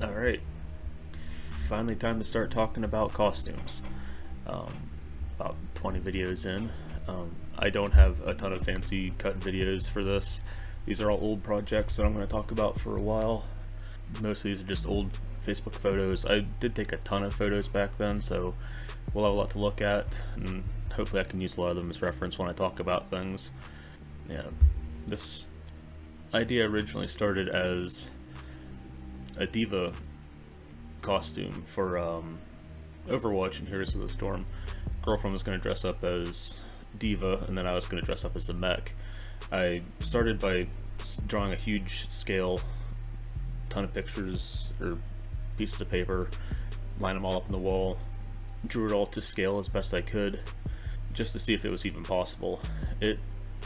Alright, finally time to start talking about costumes. Um, about 20 videos in. I don't have a ton of fancy cut videos for this. These are all old projects that I'm going to talk about for a while. Most of these are just old Facebook photos. I did take a ton of photos back then, so we'll have a lot to look at, and hopefully I can use a lot of them as reference when I talk about things. Yeah, this idea originally started as a diva costume for Overwatch and Heroes of the Storm. Girlfriend was going to dress up as Diva, and then I was going to dress up as the mech. I started by drawing a huge scale, ton of pictures or pieces of paper, line them all up on the wall, drew it all to scale as best I could, just to see if it was even possible. It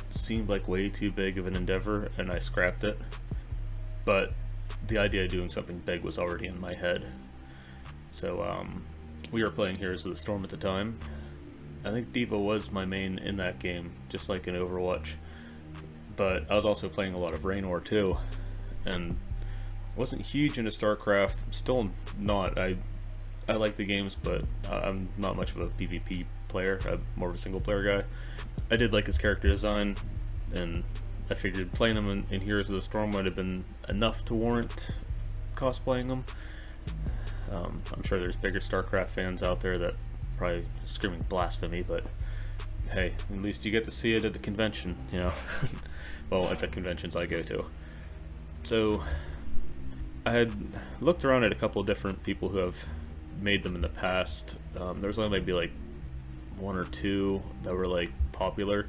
seemed like way too big of an endeavor, and I scrapped it, but the idea of doing something big was already in my head. So we were playing Heroes of the Storm at the time. I think Diva was my main in that game, just like in Overwatch. But I was also playing a lot of Raynor too, and wasn't huge into StarCraft. Still not. I like the games, but I'm not much of a PvP player. I'm more of a single player guy. I did like his character design, and I figured playing him in Heroes of the Storm would have been enough to warrant cosplaying him. I'm sure there's bigger StarCraft fans out there that probably screaming blasphemy, but hey, at least you get to see it at the convention, you know. Well, at the conventions I go to. So I had looked around at a couple of different people who have made them in the past. There was only maybe like one or two that were like popular,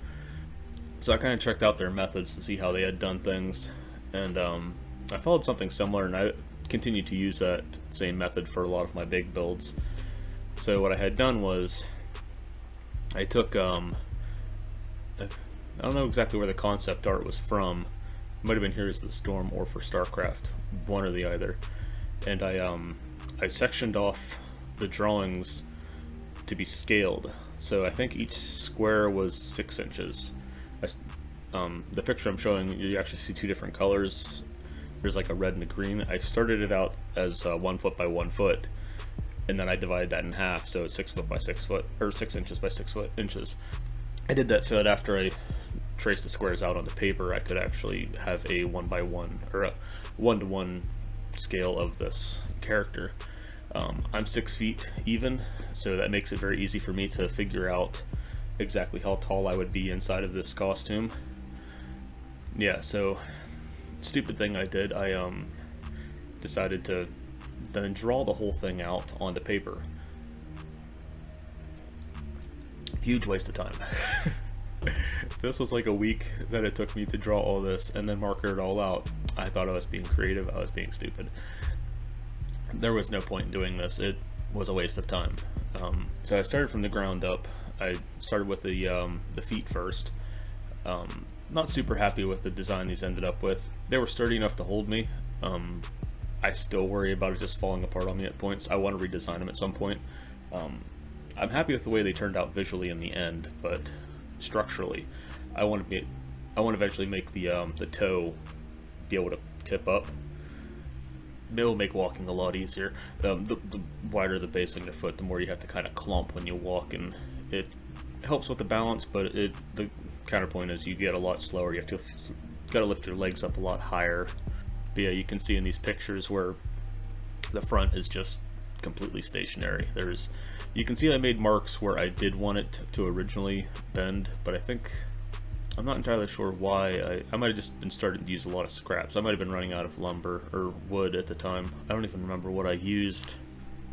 so I kind of checked out their methods to see how they had done things, and I followed something similar, and I continued to use that same method for a lot of my big builds. So what I had done was I took I don't know exactly where the concept art was from. It might have been Heroes of the Storm or for StarCraft, one or the other. And I sectioned off the drawings to be scaled. So I think each square was 6 inches. The picture I'm showing, you actually see two different colors. There's like a red and a green. I started it out as 1 foot by 1 foot, and then I divided that in half, so it's 6 foot by 6 foot, or 6 inches by 6 inches. I did that so that after I traced the squares out on the paper, I could actually have a 1 by 1 or a 1-to-1 scale of this character. I'm 6 feet even, so that makes it very easy for me to figure out exactly how tall I would be inside of this costume. Yeah, so stupid thing I did, I decided to then draw the whole thing out onto paper. Huge waste of time. This was like a week that it took me to draw all this and then mark it all out. I thought I was being creative, I was being stupid. There was no point in doing this, it was a waste of time. So I started from the ground up. I started with the feet first. Not super happy with the design these ended up with. They were sturdy enough to hold me. I still worry about it just falling apart on me at points. I want to redesign them at some point. I'm happy with the way they turned out visually in the end, but structurally, I want to eventually make the toe be able to tip up. It'll make walking a lot easier. The wider the base on your foot, the more you have to kind of clump when you walk, and it helps with the balance, but the counterpoint is you get a lot slower. You have to gotta lift your legs up a lot higher. But yeah, you can see in these pictures where the front is just completely stationary. You can see I made marks where I did want it to originally bend, but I'm not entirely sure why. I might have just been starting to use a lot of scraps. I might have been running out of lumber or wood at the time. I don't even remember what I used.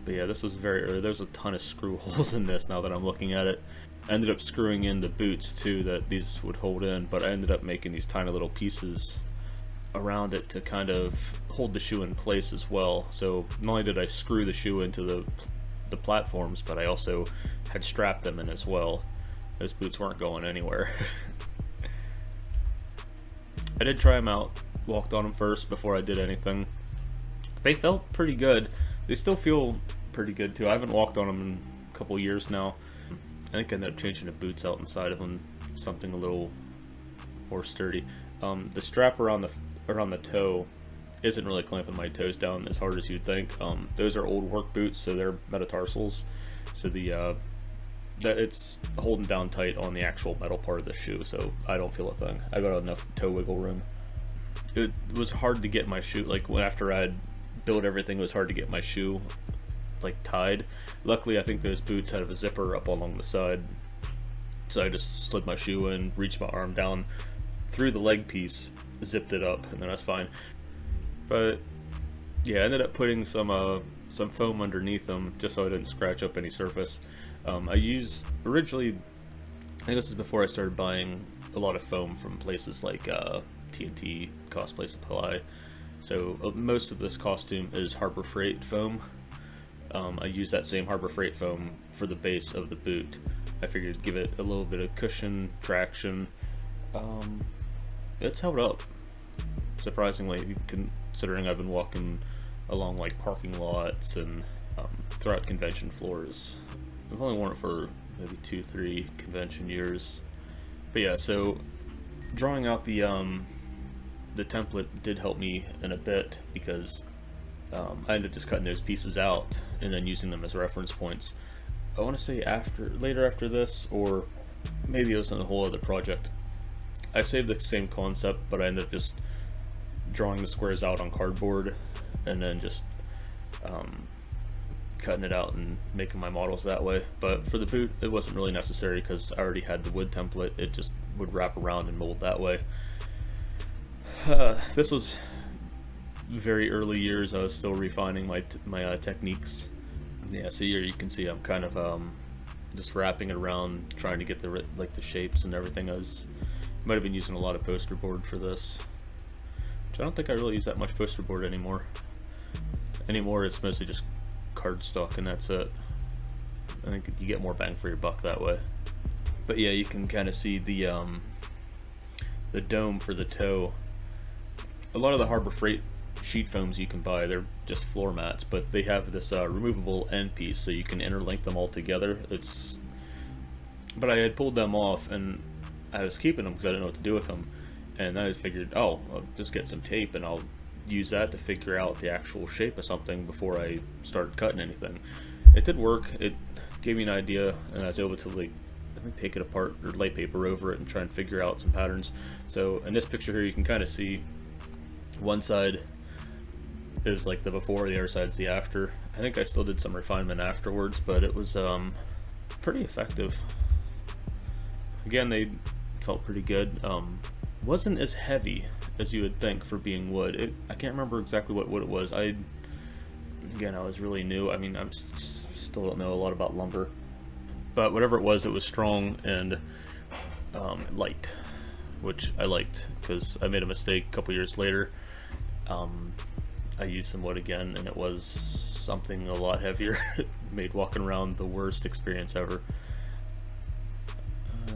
But yeah, this was very early. There's a ton of screw holes in this now that I'm looking at it. I ended up screwing in the boots too that these would hold in, but I ended up making these tiny little pieces around it to kind of hold the shoe in place as well. So not only did I screw the shoe into the platforms, but I also had strapped them in as well. Those boots weren't going anywhere. I did try them out, walked on them first before I did anything. They felt pretty good. They still feel pretty good too. I haven't walked on them in a couple years now. I think I ended up changing the boots out inside of them, something a little more sturdy. The strap around the toe isn't really clamping my toes down as hard as you'd think. Those are old work boots, so they're metatarsals, so that it's holding down tight on the actual metal part of the shoe, so I don't feel a thing. I've got enough toe wiggle room. It was hard to get my shoe, like after I'd built everything, it was hard to get my shoe like tied. Luckily, I think those boots had a zipper up along the side, so I just slid my shoe in, reached my arm down through the leg piece, zipped it up, and then that's fine. But yeah, I ended up putting some foam underneath them just so I didn't scratch up any surface. I used originally, I think this is before I started buying a lot of foam from places like TNT, Cosplay Supply. So most of this costume is Harbor Freight foam. I use that same Harbor Freight foam for the base of the boot. I figured give it a little bit of cushion, traction. It's held up, surprisingly, considering I've been walking along like parking lots and throughout convention floors. I've only worn it for maybe 2-3 convention years. But yeah, so drawing out the template did help me in a bit, because I ended up just cutting those pieces out and then using them as reference points. I want to say later after this, or maybe it was on a whole other project, I saved the same concept, but I ended up just drawing the squares out on cardboard and then just cutting it out and making my models that way. But for the boot, it wasn't really necessary because I already had the wood template. It just would wrap around and mold that way. This was very early years. I was still refining my techniques. Yeah, so here you can see I'm kind of just wrapping it around, trying to get the shapes and everything. Might have been using a lot of poster board for this, which I don't think I really use that much poster board anymore. It's mostly just cardstock and that's it. I think you get more bang for your buck that way. But yeah, you can kind of see the dome for the toe. A lot of the Harbor Freight sheet foams you can buy, they're just floor mats, but they have this removable end piece, so you can interlink them all together. But I had pulled them off and I was keeping them because I didn't know what to do with them, and I figured, oh, I'll just get some tape and I'll use that to figure out the actual shape of something before I started cutting anything. It did work. It gave me an idea, and I was able to I think take it apart or lay paper over it and try and figure out some patterns. So in this picture here, you can kind of see one side is like the before, the other side's the after. I think I still did some refinement afterwards, but it was pretty effective. Again, they felt pretty good. Wasn't as heavy as you would think for being wood. I can't remember exactly what wood it was. I was really new. I mean, I still don't know a lot about lumber, but whatever it was strong and light, which I liked because I made a mistake a couple years later. I used some wood again, and it was something a lot heavier. It made walking around the worst experience ever.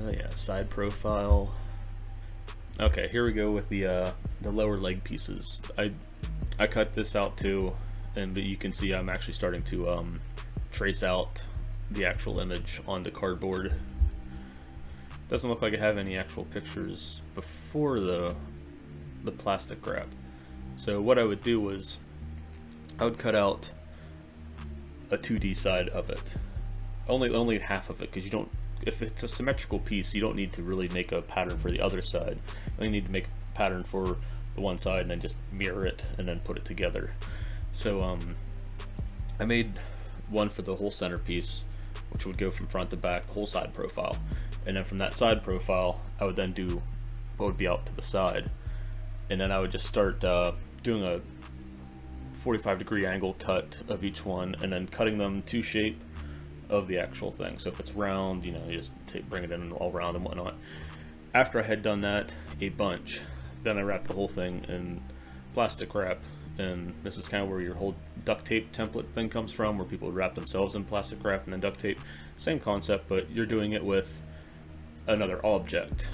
Yeah, side profile. Okay, here we go with the lower leg pieces. I cut this out too, but you can see I'm actually starting to trace out the actual image on the cardboard. Doesn't look like I have any actual pictures before the plastic wrap. So what I would do was I would cut out a 2D side of it, only half of it, because you don't. If it's a symmetrical piece, you don't need to really make a pattern for the other side. You only need to make a pattern for the one side and then just mirror it and then put it together. So I made one for the whole centerpiece, which would go from front to back, the whole side profile. And then from that side profile, I would then do what would be out to the side. And then I would just start doing a 45-degree angle cut of each one and then cutting them to shape of the actual thing. So if it's round, you just bring it in all round and whatnot. After I had done that a bunch, then I wrapped the whole thing in plastic wrap, and this is kind of where your whole duct tape template thing comes from, where people would wrap themselves in plastic wrap and then duct tape. Same concept, but you're doing it with another object.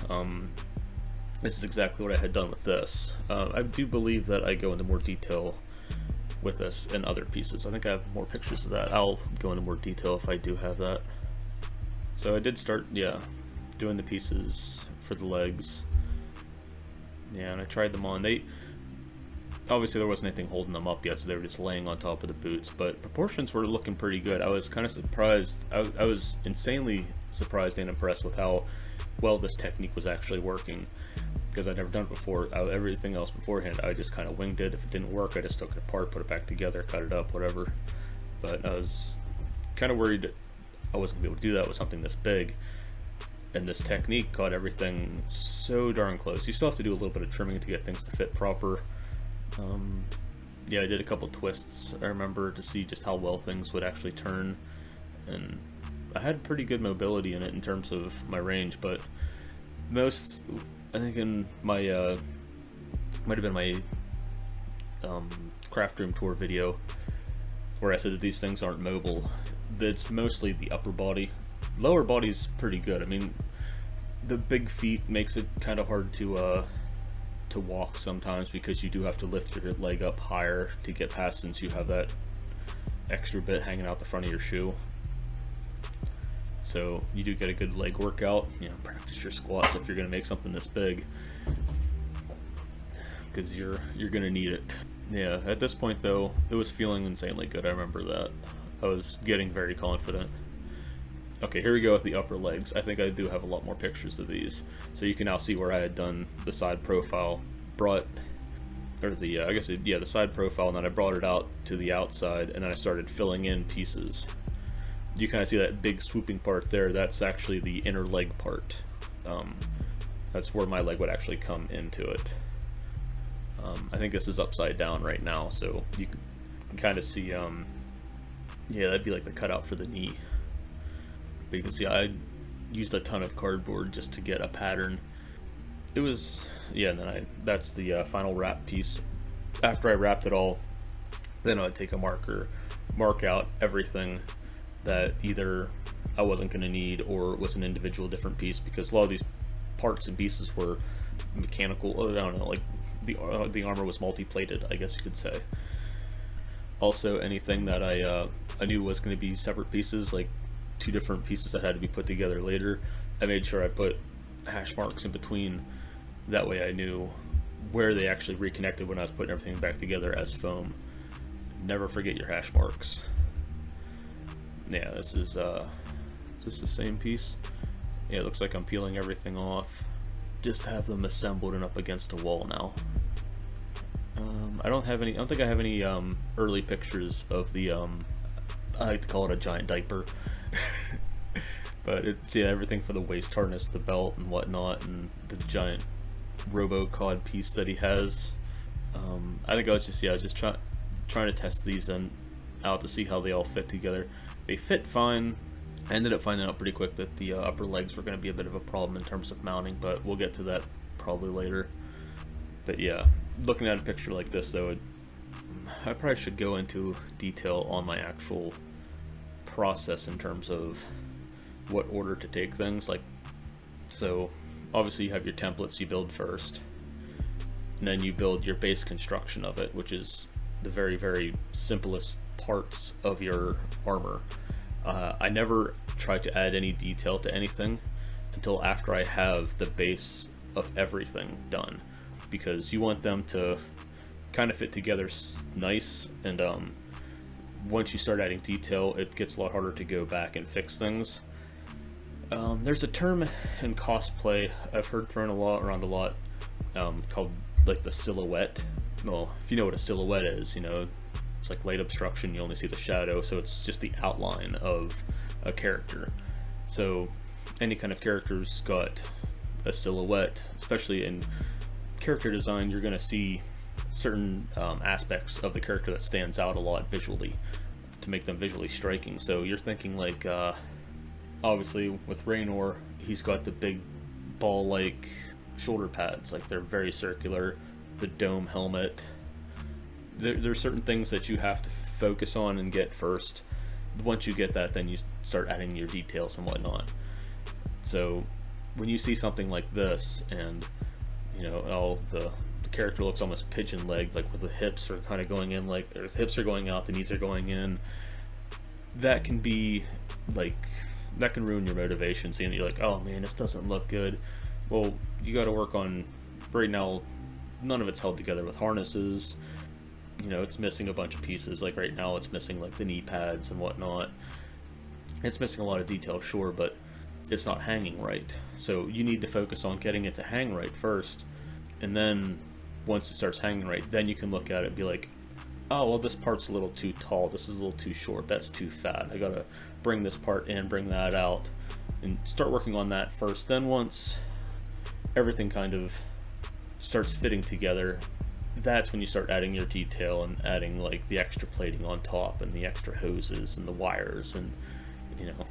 This is exactly what I had done with this. I do believe that I go into more detail with this and other pieces. I think I have more pictures of that. I'll go into more detail if I do have that. So I did start, doing the pieces for the legs. Yeah, and I tried them on. obviously there wasn't anything holding them up yet, so they were just laying on top of the boots, but proportions were looking pretty good. I was kind of surprised. I was insanely surprised and impressed with how well this technique was actually working, because I'd never done it before. Everything else beforehand, I just kind of winged it. If it didn't work, I just took it apart, put it back together, cut it up, whatever. But I was kind of worried I wasn't going to be able to do that with something this big. And this technique got everything so darn close. You still have to do a little bit of trimming to get things to fit proper. Yeah, I did a couple twists, I remember, to see just how well things would actually turn. And I had pretty good mobility in it in terms of my range, but most, I think in my, might have been my craft room tour video, where I said that these things aren't mobile. It's mostly the upper body. Lower body's pretty good. I mean, the big feet makes it kind of hard to walk sometimes, because you do have to lift your leg up higher to get past, since you have that extra bit hanging out the front of your shoe. So you do get a good leg workout. You know, practice your squats if you're going to make something this big, because you're going to need it. Yeah, at this point though, it was feeling insanely good. I remember that. I was getting very confident. Okay, here we go with the upper legs. I think I do have a lot more pictures of these, so you can now see where I had done the side profile, the side profile, and then I brought it out to the outside, and then I started filling in pieces. You kind of see that big swooping part there. That's actually the inner leg part. That's where my leg would actually come into it. I think this is upside down right now, so you can kind of see, yeah, that'd be like the cutout for the knee. But you can see I used a ton of cardboard just to get a pattern. It was, yeah, and then that's the final wrap piece. After I wrapped it all, then I'd take a marker, mark out everything that either I wasn't going to need or was an individual different piece, because a lot of these parts and pieces were mechanical. I don't know, like the armor was multi-plated, I guess you could say. Also, anything that I knew was going to be separate pieces, like 2 different pieces that had to be put together later, I made sure I put hash marks in between. That way I knew where they actually reconnected when I was putting everything back together as foam. Never forget your hash marks. Yeah, this is this the same piece? Yeah, it looks like I'm peeling everything off. Just have them assembled and up against a wall now. I don't think I have any early pictures of the I like to call it a giant diaper. But it's, yeah, everything for the waist harness, the belt and whatnot, and the giant robo-cod piece that he has. I think I was just trying to test these out to see how they all fit together. They fit fine. I ended up finding out pretty quick that the upper legs were going to be a bit of a problem in terms of mounting, but we'll get to that probably later. But yeah, looking at a picture like this though, I probably should go into detail on my actual process in terms of what order to take things. Like, so obviously you have your templates you build first, and then you build your base construction of it, which is the very, very simplest parts of your armor. I never try to add any detail to anything until after I have the base of everything done, because you want them to kind of fit together nice, and once you start adding detail, it gets a lot harder to go back and fix things. There's a term in cosplay I've heard thrown around a lot, called like the silhouette. Well, if you know what a silhouette is, you know, it's like light obstruction, you only see the shadow, so it's just the outline of a character. So any kind of character's got a silhouette. Especially in character design, you're going to see certain aspects of the character that stands out a lot visually to make them visually striking. So you're thinking like, obviously with Raynor, he's got the big ball-like shoulder pads, like they're very circular, the dome helmet. There's certain things that you have to focus on and get first. Once you get that, then you start adding your details and whatnot. So when you see something like this, and you know, the character looks almost pigeon-legged, like where the hips are kind of going in, like the hips are going out, the knees are going in, that can be like, that can ruin your motivation, seeing that you're like, oh man, this doesn't look good. Well, you got to work on, right now, none of it's held together with harnesses. you know, it's missing a bunch of pieces. Like right now it's missing like the knee pads and whatnot. It's missing a lot of detail, sure, but it's not hanging right. So you need to focus on getting it to hang right first, and then once it starts hanging right, then you can look at it and be like, oh, well, this part's a little too tall, this is a little too short, that's too fat, I gotta bring this part in, bring that out, and start working on that first. Then once everything kind of starts fitting together, that's when you start adding your detail and adding like the extra plating on top and the extra hoses and the wires, and you know,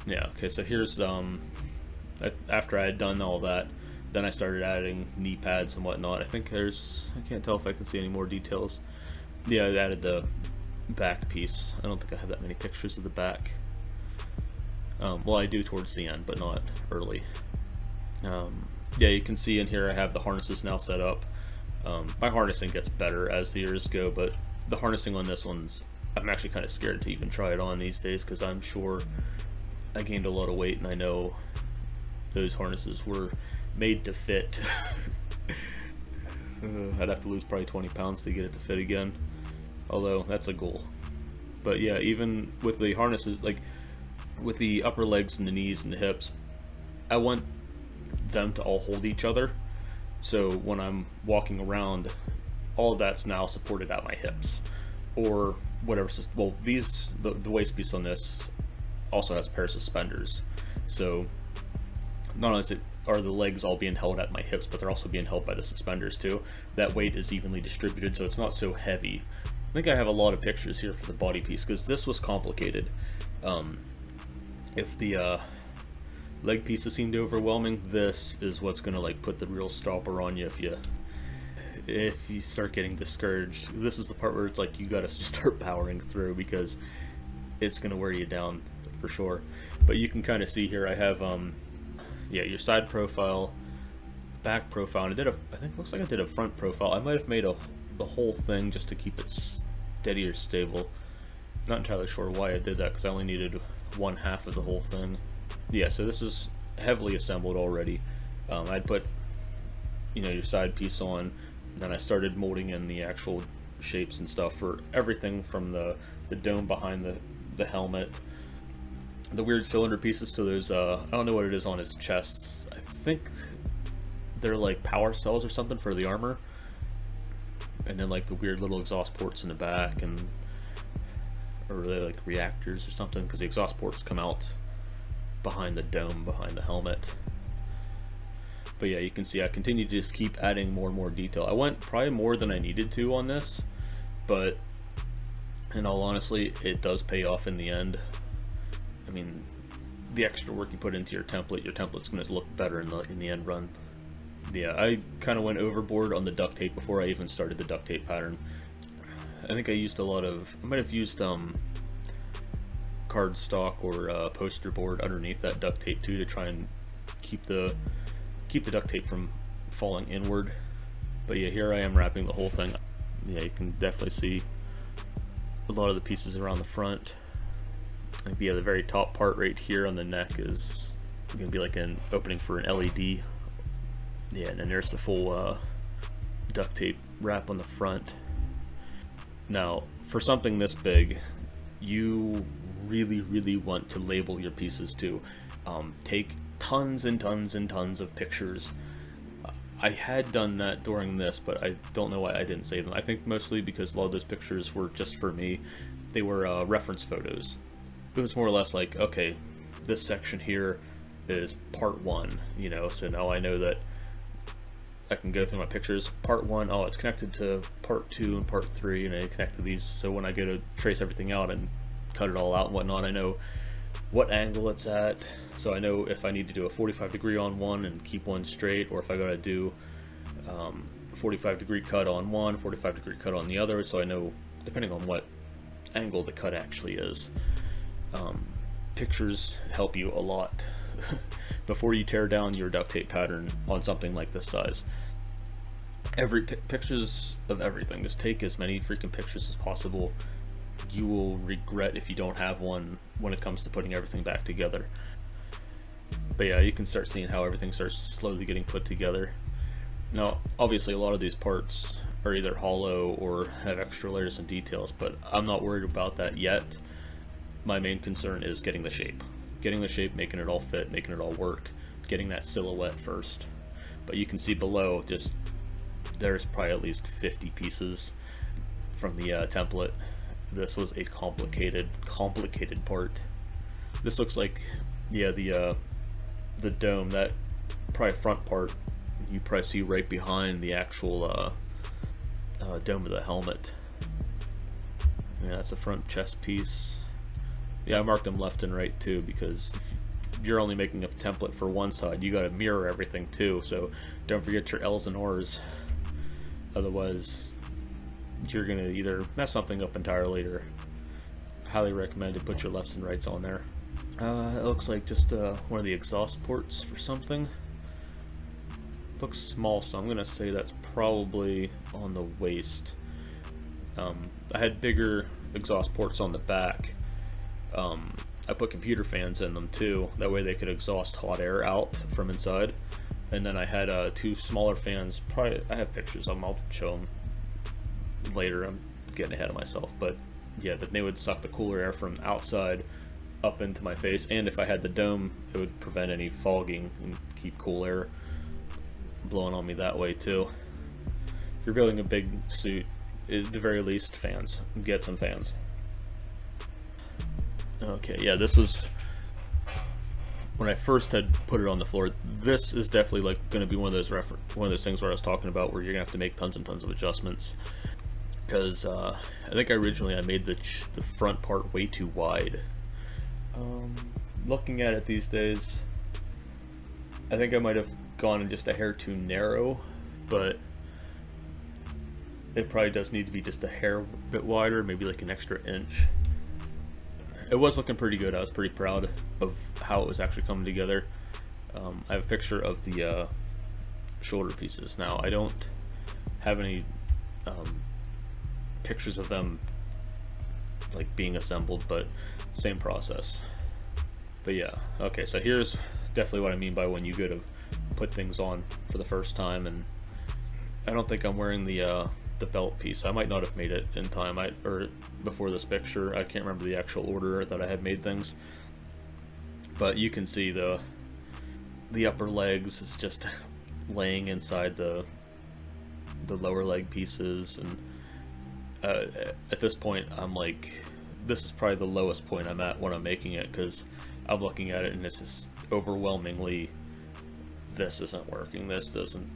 yeah. Okay, so here's after I had done all that, then I started adding knee pads and whatnot. I think I can't tell if I can see any more details. Yeah, I added the back piece. I don't think I have that many pictures of the back. Well, I do towards the end, but not early. Yeah, you can see in here I have the harnesses now set up. My harnessing gets better as the years go, but the harnessing on this one's, I'm actually kind of scared to even try it on these days, because I'm sure I gained a lot of weight, and I know those harnesses were made to fit. I'd have to lose probably 20 pounds to get it to fit again, although that's a goal. But yeah, even with the harnesses, like with the upper legs and the knees and the hips, I want them to all hold each other. So when I'm walking around, all of that's now supported at my hips, or whatever. Well, the waist piece on this also has a pair of suspenders. So not only are the legs all being held at my hips, but they're also being held by the suspenders too. That weight is evenly distributed, so it's not so heavy. I think I have a lot of pictures here for the body piece, because this was complicated. If the leg pieces seemed overwhelming, this is what's gonna like put the real stopper on you if you start getting discouraged. This is the part where it's like you gotta just start powering through, because it's gonna wear you down for sure. But you can kind of see here I have yeah, your side profile, back profile, and I think looks like I did a front profile. I might have made the whole thing just to keep it steady or stable. Not entirely sure why I did that, because I only needed one half of the whole thing. Yeah, so this is heavily assembled already. I'd put, you know, your side piece on, then I started molding in the actual shapes and stuff for everything from the dome behind the helmet, the weird cylinder pieces to those, I don't know what it is on his chests. I think they're like power cells or something for the armor. And then like the weird little exhaust ports in the back, or they like reactors or something, because the exhaust ports come out behind the dome, behind the helmet. But yeah, you can see I continue to just keep adding more and more detail. I went probably more than I needed to on this, but in all honesty, it does pay off in the end. I mean, the extra work you put into your template's going to look better in the end run. Yeah, I kind of went overboard on the duct tape before I even started the duct tape pattern. I think I used I might have used cardstock or poster board underneath that duct tape too, to try and keep the duct tape from falling inward. But yeah, here I am wrapping the whole thing. Yeah, you can definitely see a lot of the pieces around the front. Like, yeah, the very top part right here on the neck is going to be like an opening for an LED. Yeah, and then there's the full duct tape wrap on the front. Now, for something this big, you really want to label your pieces too. Take tons and tons and tons of pictures. I had done that during this, but I don't know why I didn't save them. I think mostly because a lot of those pictures were just for me. They were reference photos. It was more or less like, okay, this section here is part 1, you know, so now I know that I can go through my pictures. Part 1, oh, it's connected to part 2 and part 3, and I connect to these, so when I go to trace everything out and cut it all out and whatnot, I know what angle it's at, so I know if I need to do a 45 degree on one and keep one straight, or if I gotta do 45 degree cut on one, 45 degree cut on the other, so I know, depending on what angle the cut actually is. Pictures help you a lot before you tear down your duct tape pattern on something like this size. Pictures of everything. Just take as many freaking pictures as possible. You will regret if you don't have one when it comes to putting everything back together. But yeah, you can start seeing how everything starts slowly getting put together. Now, obviously a lot of these parts are either hollow or have extra layers and details, but I'm not worried about that yet. My main concern is getting the shape, making it all fit, making it all work, getting that silhouette first. But you can see below, just there's probably at least 50 pieces from the template. This was a complicated part. This looks like, yeah, the dome, that probably front part you probably see right behind the actual dome of the helmet. Yeah, that's the front chest piece. Yeah, I marked them left and right too, because if you're only making a template for one side, you gotta mirror everything too, so don't forget your L's and R's. Otherwise, you're gonna either mess something up entirely, or highly recommend to put your lefts and rights on there. It looks like just one of the exhaust ports for something. Looks small, so I'm gonna say that's probably on the waist. I had bigger exhaust ports on the back. I put computer fans in them too, that way they could exhaust hot air out from inside. And then I had 2 smaller fans. Probably I have pictures of them, I'll show them later. I'm getting ahead of myself, but yeah, that they would suck the cooler air from outside up into my face, and if I had the dome, it would prevent any fogging and keep cool air blowing on me that way too. If you're building a big suit, at the very least, fans. Get some fans. Okay, yeah, this was when I first had put it on the floor. This is definitely like going to be one of those things where I was talking about, where you're gonna have to make tons and tons of adjustments, because I think originally I made the front part way too wide. Looking at it these days, I think I might have gone in just a hair too narrow, but it probably does need to be just a hair bit wider, maybe like an extra inch. It was looking pretty good. I was pretty proud of how it was actually coming together. I have a picture of the shoulder pieces. Now, I don't have any pictures of them like being assembled, but same process. But yeah, okay, so here's definitely what I mean by when you go to put things on for the first time. And I don't think I'm wearing the belt piece. I might not have made it in time, or before this picture. I can't remember the actual order that I had made things, but you can see the upper legs is just laying inside the lower leg pieces, and at this point I'm like, this is probably the lowest point I'm at when I'm making it, because I'm looking at it and it's just overwhelmingly, this isn't working, this doesn't.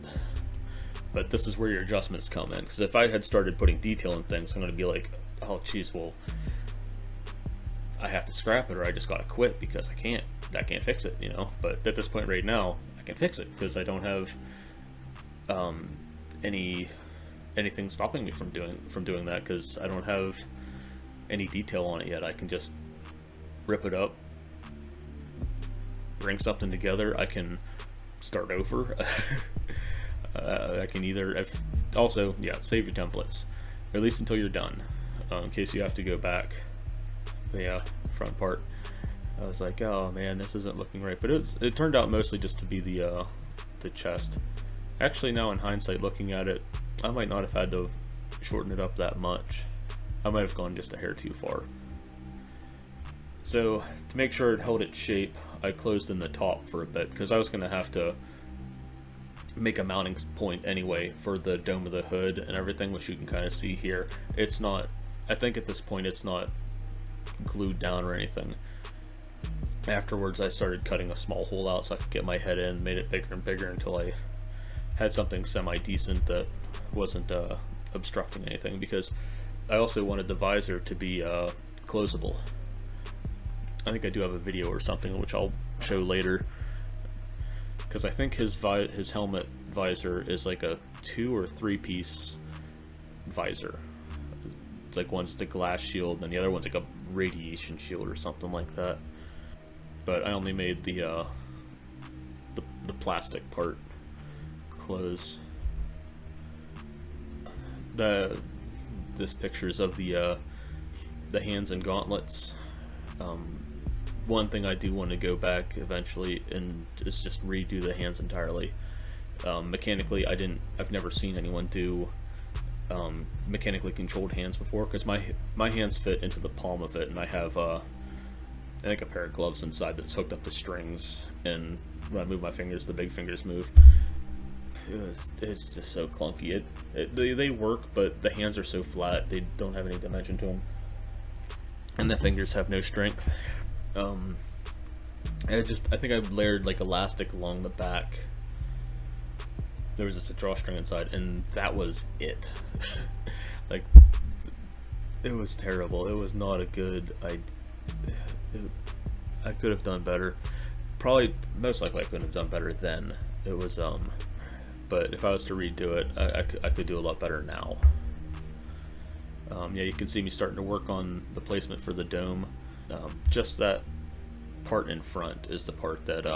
But this is where your adjustments come in, because if I had started putting detail in things, I'm going to be like, oh geez, well, I have to scrap it, or I just got to quit because I can't fix it, you know. But at this point right now, I can fix it because I don't have anything stopping me from doing that, because I don't have any detail on it yet. I can just rip it up, bring something together. I can start over. I can either, also, yeah, save your templates, or at least until you're done, in case you have to go back. But yeah, front part, I was like, oh man, this isn't looking right, but it turned out mostly just to be the chest. Actually, now in hindsight, looking at it, I might not have had to shorten it up that much. I might have gone just a hair too far. So to make sure it held its shape, I closed in the top for a bit, because I was going to have to make a mounting point anyway for the dome of the hood and everything, which you can kind of see here. It's not, I think at this point it's not glued down or anything. Afterwards I started cutting a small hole out so I could get my head in, made it bigger and bigger until I had something semi-decent that wasn't obstructing anything, because I also wanted the visor to be closable. I think I do have a video or something which I'll show later, because I think his helmet visor is like a 2 or 3 piece visor. It's like one's the glass shield and the other one's like a radiation shield or something like that. But I only made the plastic part close. This pictures of the hands and gauntlets. One thing I do want to go back eventually and is just redo the hands entirely. Mechanically, I've never seen anyone do mechanically controlled hands before, because my hands fit into the palm of it, and I have I think a pair of gloves inside that's hooked up to strings, and when I move my fingers, the big fingers move. It's just so clunky. They work, but the hands are so flat, they don't have any dimension to them, and the fingers have no strength. And I think I layered like elastic along the back. There was just a drawstring inside, and that was it. Like, it was terrible. It was not a good. I could have done better. Probably, most likely, I couldn't have done better then. It was but if I was to redo it, I could do a lot better now. Yeah, you can see me starting to work on the placement for the dome. Just that part in front is the part that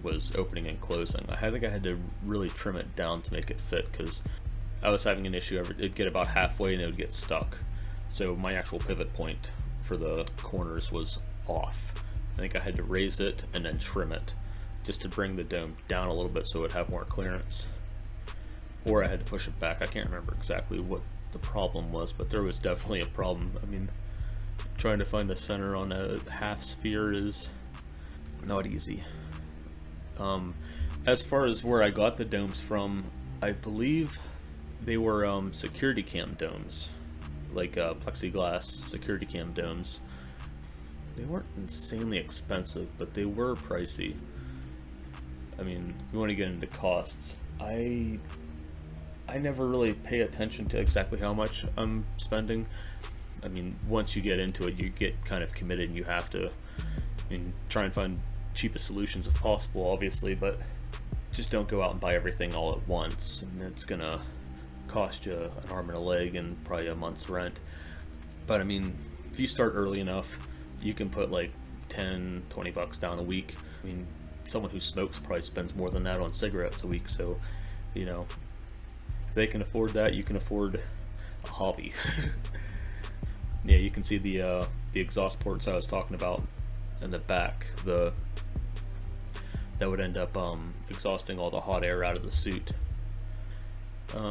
was opening and closing. I think I had to really trim it down to make it fit, because I was having an issue. It'd get about halfway and it would get stuck. So my actual pivot point for the corners was off. I think I had to raise it and then trim it just to bring the dome down a little bit so it would have more clearance. Or I had to push it back. I can't remember exactly what the problem was, but there was definitely a problem. I mean, trying to find the center on a half sphere is not easy. As far as where I got the domes from, I believe they were security cam domes, like plexiglass security cam domes. They weren't insanely expensive, but they were pricey. I mean, if you want to get into costs, I never really pay attention to exactly how much I'm spending. I mean, once you get into it, you get kind of committed, and you have to, try and find cheapest solutions if possible, obviously, but just don't go out and buy everything all at once, and it's gonna cost you an arm and a leg and probably a month's rent. But I mean, if you start early enough, you can put like 10, 20 bucks down a week. I mean, someone who smokes probably spends more than that on cigarettes a week, so if they can afford that, you can afford a hobby. Yeah, you can see the exhaust ports I was talking about in the back. That would end up exhausting all the hot air out of the suit.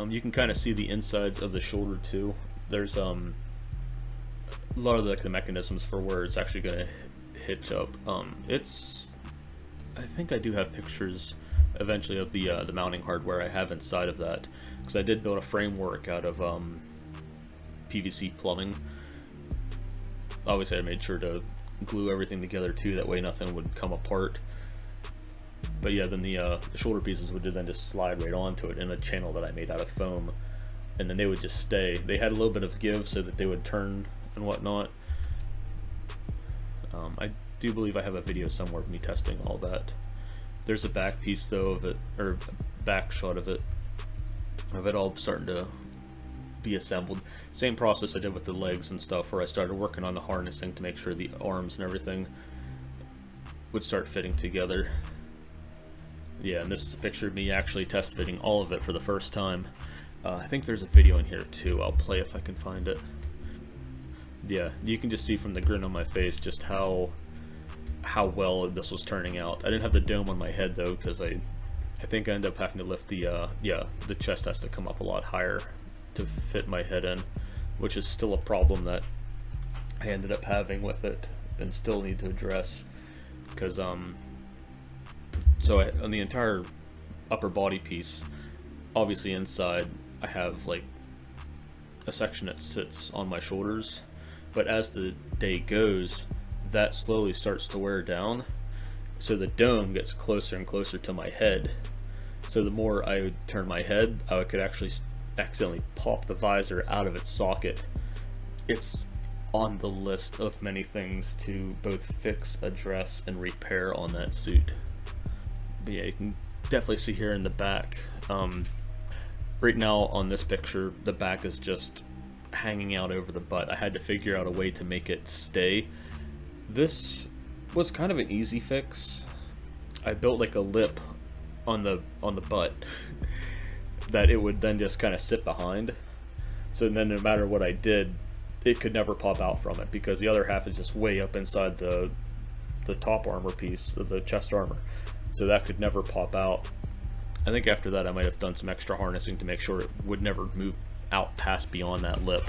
You can kind of see the insides of the shoulder too. There's a lot of the mechanisms for where it's actually going to hitch up. I think I do have pictures eventually of the mounting hardware I have inside of that, because I did build a framework out of PVC plumbing. Obviously I made sure to glue everything together too, that way nothing would come apart. But yeah, then the shoulder pieces would then just slide right onto it in a channel that I made out of foam, and then they would just stay. They had a little bit of give so that they would turn and whatnot. I do believe I have a video somewhere of me testing all that. There's a back piece though of it, or a back shot of it all starting to be assembled. Same process I did with the legs and stuff, where I started working on the harnessing to make sure the arms and everything would start fitting together. Yeah, and this is a picture of me actually test fitting all of it for the first time. I think there's a video in here too. I'll play if I can find it. Yeah, you can just see from the grin on my face just how well this was turning out. I didn't have the dome on my head though, because I think I ended up having to lift the chest has to come up a lot higher to fit my head in, which is still a problem that I ended up having with it and still need to address, because so on the entire upper body piece, obviously inside I have like a section that sits on my shoulders, but as the day goes, that slowly starts to wear down, so the dome gets closer and closer to my head. So the more I would turn my head, I could actually accidentally pop the visor out of its socket. It's on the list of many things to both fix, address, and repair on that suit. But yeah, you can definitely see here in the back. Right now on this picture, the back is just hanging out over the butt. I had to figure out a way to make it stay. This was kind of an easy fix. I built like a lip on the butt that it would then just kind of sit behind. So then no matter what I did, it could never pop out from it, because the other half is just way up inside the top armor piece of the chest armor. So that could never pop out. I think after that I might have done some extra harnessing to make sure it would never move out past beyond that lip.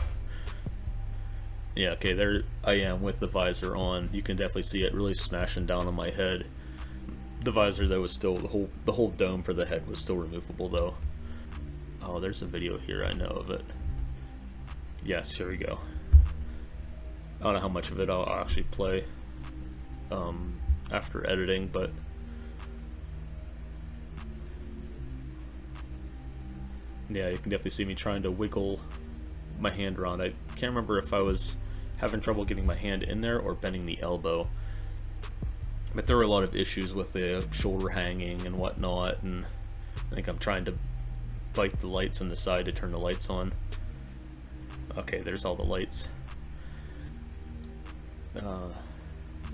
Yeah, okay, there I am with the visor on. You can definitely see it really smashing down on my head. The visor though was still, the whole dome for the head was still removable though. Oh, there's a video here, I know of it. Yes, here we go. I don't know how much of it I'll actually play after editing, but yeah, you can definitely see me trying to wiggle my hand around. I can't remember if I was having trouble getting my hand in there or bending the elbow, but there were a lot of issues with the shoulder hanging and whatnot, and I think I'm trying to bite the lights on the side to turn the lights on. Okay, there's all the lights.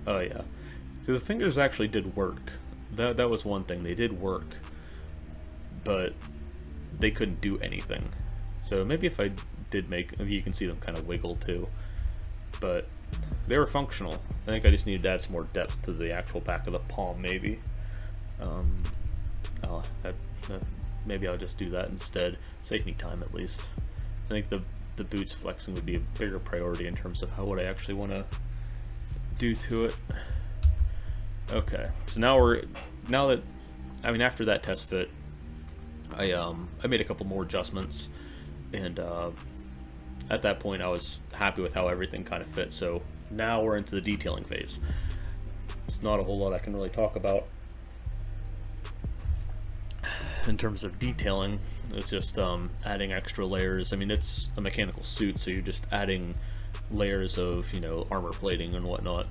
Oh yeah, so the fingers actually did work. That was one thing, they did work, but they couldn't do anything. So maybe if I did make, you can see them kind of wiggle too, but they were functional. I think I just needed to add some more depth to the actual back of the palm, maybe. Maybe I'll just do that instead. Save me time at least. I think the boots flexing would be a bigger priority in terms of what I actually want to do to it. Okay, so after that test fit, I made a couple more adjustments, and at that point I was happy with how everything kind of fit. So now we're into the detailing phase. It's not a whole lot I can really talk about in terms of detailing. It's just adding extra layers. I mean, it's a mechanical suit, so you're just adding layers of, you know, armor plating and whatnot.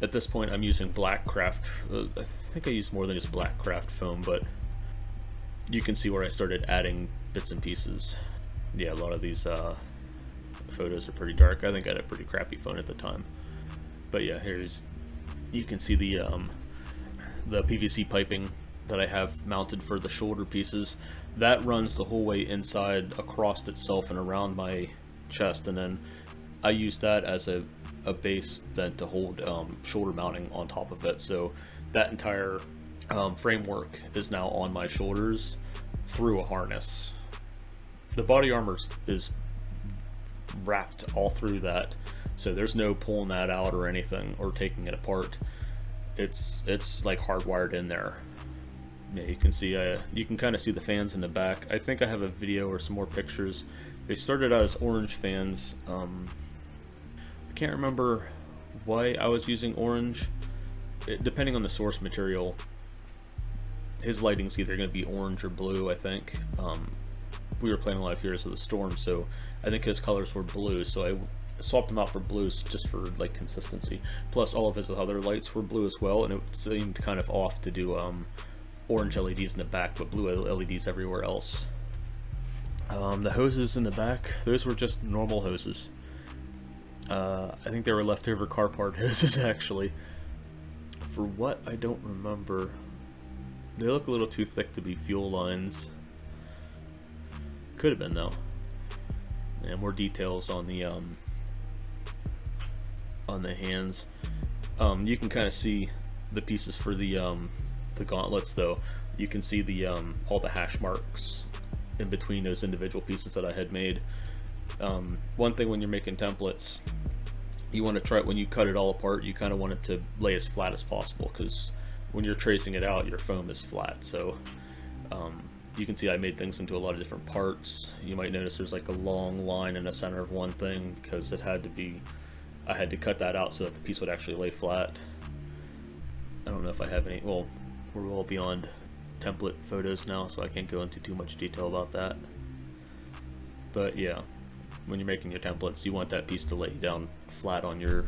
At this point I'm using black craft. I think I used more than just black craft foam, but you can see where I started adding bits and pieces. Yeah, a lot of these photos are pretty dark. I think I had a pretty crappy phone at the time. But yeah, you can see the PVC piping that I have mounted for the shoulder pieces. That runs the whole way inside, across itself, and around my chest, and then I use that as a base then to hold shoulder mounting on top of it. So that entire framework is now on my shoulders through a harness. The body armor is wrapped all through that, so there's no pulling that out or anything or taking it apart. It's like hardwired in there. Yeah, you can see you can kind of see the fans in the back. I think I have a video or some more pictures. They started out as orange fans. I can't remember why I was using orange. Depending on the source material, his lighting's either going to be orange or blue, I think. We were playing a lot of Heroes of the Storm, so I think his colors were blue, so I swapped them out for blues just for like consistency. Plus all of his other lights were blue as well, and it seemed kind of off to do orange LEDs in the back but blue LEDs everywhere else. The hoses in the back, those were just normal hoses. I think they were leftover car part hoses actually. For what, I don't remember. They look a little too thick to be fuel lines. Could have been though. And more details on the hands. You can kind of see the pieces for the gauntlets though. You can see the all the hash marks in between those individual pieces that I had made. One thing when you're making templates, you want to try, when you cut it all apart, you kind of want it to lay as flat as possible, because when you're tracing it out, your foam is flat. So you can see I made things into a lot of different parts. You might notice there's like a long line in the center of one thing, because it had to be, I had to cut that out so that the piece would actually lay flat. I don't know if I have any, well, we're well beyond template photos now, so I can't go into too much detail about that. But yeah, when you're making your templates, you want that piece to lay down flat on your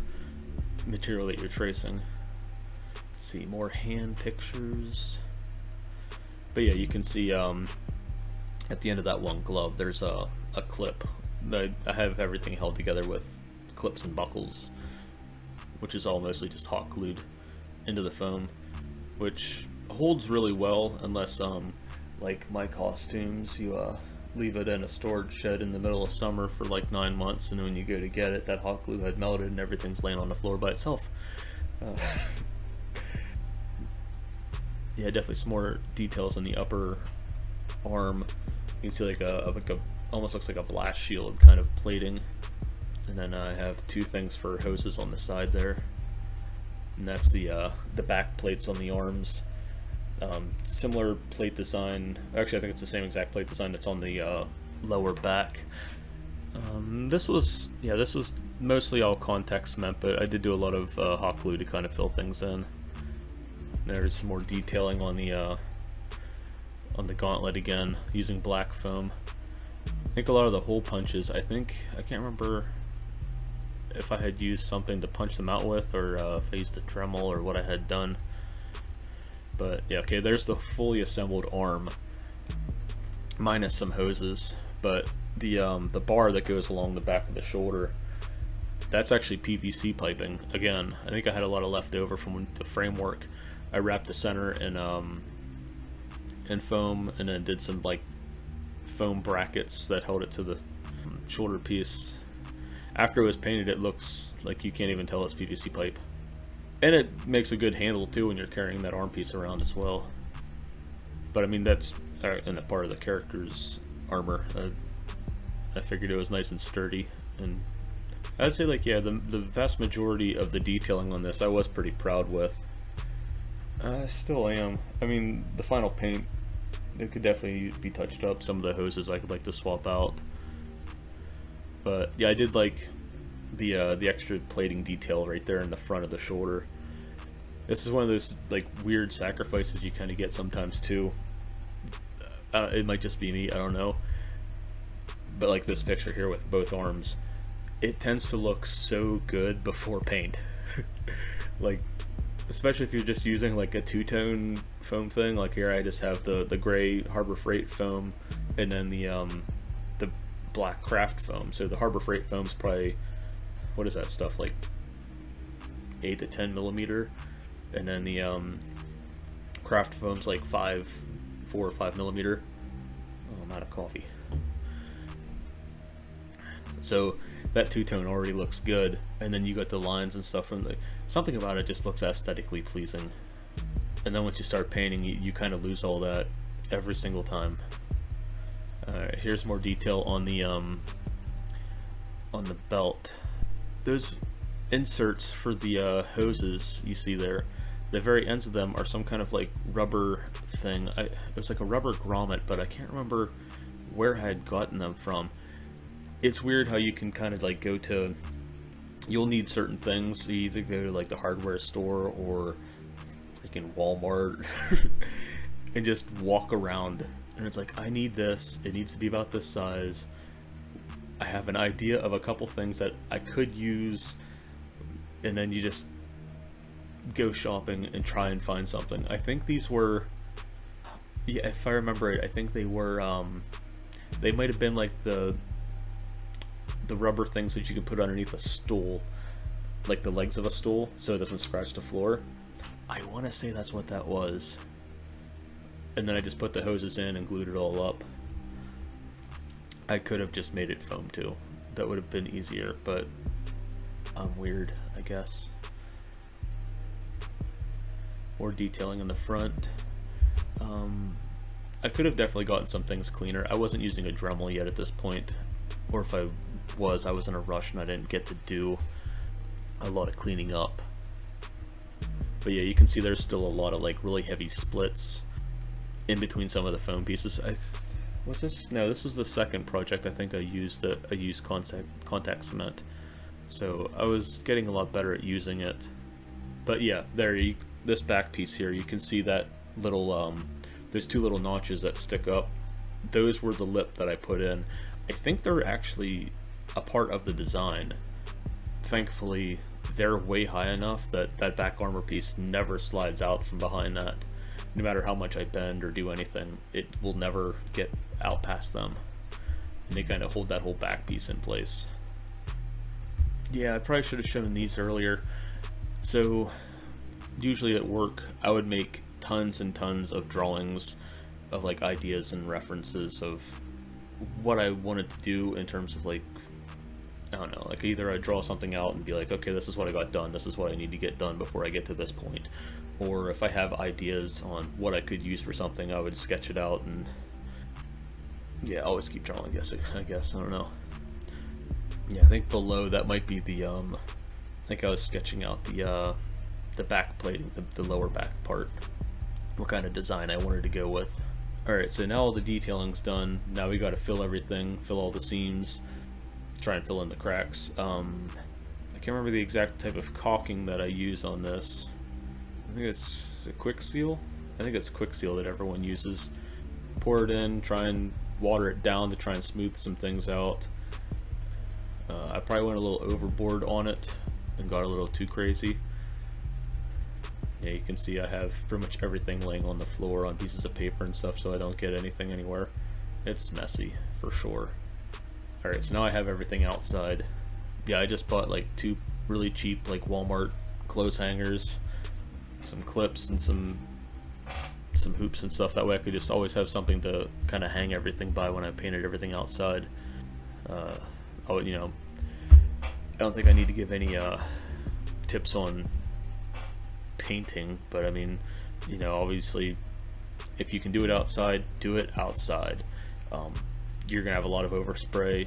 material that you're tracing. Let's see, more hand pictures. But yeah, you can see at the end of that one glove, there's a clip. I have everything held together with clips and buckles, which is all mostly just hot glued into the foam, which holds really well unless, like my costumes, you leave it in a storage shed in the middle of summer for like 9 months, and when you go to get it, that hot glue had melted and everything's laying on the floor by itself. Yeah, definitely some more details on the upper arm. You can see like a almost looks like a blast shield kind of plating. And then I have two things for hoses on the side there. And that's the back plates on the arms. Similar plate design. Actually, I think it's the same exact plate design that's on the lower back. This was mostly all context meant, but I did do a lot of hot glue to kind of fill things in. There's some more detailing on the gauntlet again, using black foam. I think a lot of the hole punches, I can't remember if I had used something to punch them out with, or if I used a Dremel, or what I had done. But yeah, okay, there's the fully assembled arm, minus some hoses. But the bar that goes along the back of the shoulder, that's actually PVC piping. Again, I think I had a lot of leftover from the framework. I wrapped the center in foam, and then did some like foam brackets that held it to the shoulder piece. After it was painted, it looks like you can't even tell it's PVC pipe. And it makes a good handle too when you're carrying that arm piece around as well. But I mean, that's in a part of the character's armor. I figured it was nice and sturdy, and I'd say, like, yeah, the vast majority of the detailing on this I was pretty proud with. I still am. I mean, the final paint, it could definitely be touched up. Some of the hoses I could like to swap out. But yeah, I did like the extra plating detail right there in the front of the shoulder. This is one of those like weird sacrifices you kind of get sometimes too. It might just be me, I don't know. But like this picture here with both arms, it tends to look so good before paint. Like, especially if you're just using like a two-tone foam thing. Like here I just have the gray Harbor Freight foam, and then the black craft foam. So the Harbor Freight foam's probably, what is that stuff, like 8 to 10 millimeter, and then the craft foam's like 4 or 5 millimeter. Oh, I'm out of coffee. So that two-tone already looks good, and then you got the lines and stuff from something about it just looks aesthetically pleasing. And then once you start painting, you kind of lose all that every single time. Here's more detail on the belt. Those inserts for the hoses you see there, the very ends of them are some kind of like rubber thing. It was like a rubber grommet, but I can't remember where I had gotten them from. It's weird how you can kind of like go to, you'll need certain things. You either go to like the hardware store or freaking Walmart and just walk around, and it's like, I need this, it needs to be about this size. I have an idea of a couple things that I could use, and then you just go shopping and try and find something. I think these were, yeah, if I remember right, I think they were, they might have been like the rubber things that you can put underneath a stool, like the legs of a stool, so it doesn't scratch the floor. I want to say that's what that was. And then I just put the hoses in and glued it all up. I could have just made it foam too. That would have been easier, but I'm weird, I guess. More detailing in the front. I could have definitely gotten some things cleaner. I wasn't using a Dremel yet at this point, or if I was in a rush and I didn't get to do a lot of cleaning up. But yeah, you can see there's still a lot of like really heavy splits in between some of the foam pieces. What's this? No, this was the second project I think I used contact cement. So I was getting a lot better at using it. But yeah, this back piece here, you can see that little, there's two little notches that stick up. Those were the lip that I put in. I think they're actually a part of the design. Thankfully, they're way high enough that that back armor piece never slides out from behind that. No matter how much I bend or do anything, it will never get out past them. And they kind of hold that whole back piece in place. Yeah, I probably should have shown these earlier. So, usually at work, I would make tons and tons of drawings of like ideas and references of what I wanted to do in terms of like, I don't know, like either I draw something out and be like, okay, this is what I got done, this is what I need to get done before I get to this point. Or if I have ideas on what I could use for something, I would sketch it out and Yeah, always keep drawing, I guess, I don't know. Yeah, I think below that might be the, I think I was sketching out the back plating, the lower back part, what kind of design I wanted to go with. Alright, so now all the detailing's done. Now we gotta fill everything, fill all the seams, try and fill in the cracks. I can't remember the exact type of caulking that I use on this. I think it's a quick seal. I think it's quick seal that everyone uses. Pour it in, try and water it down to try and smooth some things out. I probably went a little overboard on it and got a little too crazy. Yeah, you can see I have pretty much everything laying on the floor on pieces of paper and stuff, so I don't get anything anywhere. It's messy, for sure. Alright, so now I have everything outside. Yeah, I just bought like 2 really cheap like Walmart clothes hangers, some clips, and some hoops and stuff. That way I could just always have something to kind of hang everything by when I painted everything outside. You know, I don't think I need to give any tips on painting, but I mean, you know, obviously if you can do it outside, do it outside. You're gonna have a lot of overspray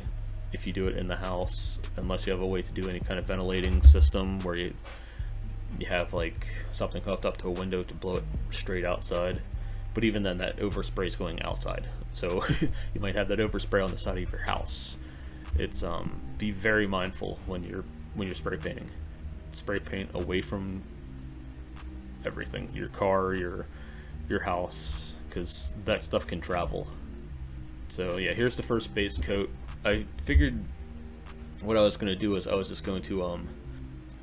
if you do it in the house, unless you have a way to do any kind of ventilating system where you have like something hooked up to a window to blow it straight outside. But even then, that overspray is going outside, so you might have that overspray on the side of your house. It's be very mindful when you're spray painting. Spray paint away from everything, your car, your house, because that stuff can travel. So yeah, here's the first base coat. I figured what I was going to do is I was just going to